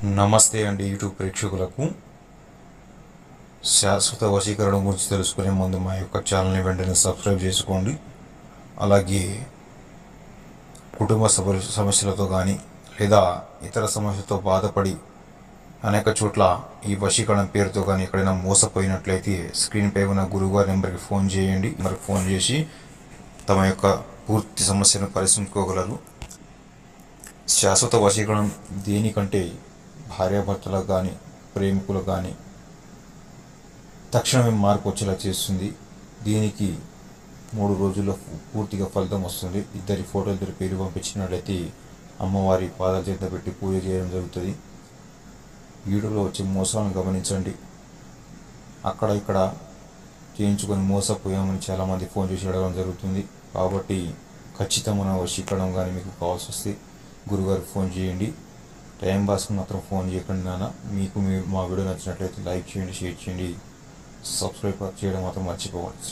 నమస్తే అండి యూట్యూబ్ ప్రేక్షకులకు. శాశ్వత వశీకరణ గురించి తెలుసుకునే ముందు మా యొక్క ఛానల్ని వెంటనే సబ్స్క్రైబ్ చేసుకోండి. అలాగే కుటుంబ సమస్యలతో కానీ లేదా ఇతర సమస్యలతో బాధపడి అనేక చోట్ల ఈ వశీకరణ పేరుతో కానీ ఎక్కడైనా మోసపోయినట్లయితే స్క్రీన్పై ఉన్న గురువుగారి నెంబర్కి ఫోన్ చేయండి. మరి ఫోన్ చేసి తమ యొక్క పూర్తి సమస్యను పరిష్కరించుకోగలరు. శాశ్వత వశీకరణం దేనికంటే భార్యాభర్తలకు కానీ ప్రేమికులకు కానీ తక్షణమే మార్పు వచ్చేలా చేస్తుంది. దీనికి 3 రోజుల్లో పూర్తిగా ఫలితం వస్తుంది. ఇద్దరి ఫోటోలు ఇద్దరి పేరు పంపించినట్లయితే అమ్మవారి పాదాల చేత పెట్టి పూజ చేయడం జరుగుతుంది. వీడియోలో వచ్చే మోసాలను గమనించండి. అక్కడ ఇక్కడ చేయించుకొని మోసపోయామని చాలామంది ఫోన్ చేసి అడగడం జరుగుతుంది. కాబట్టి ఖచ్చితమైన వశీకరణం కానీ మీకు కావాల్సి వస్తే గురుగారికి ఫోన్ చేయండి. టైం పాస్కి మాత్రం ఫోన్ చేయకండి నాన్న. మీకు మా వీడియో నచ్చినట్లయితే లైక్ చేయండి, షేర్ చేయండి, సబ్స్క్రైబ్ చేయడం మాత్రం మర్చిపోకండి.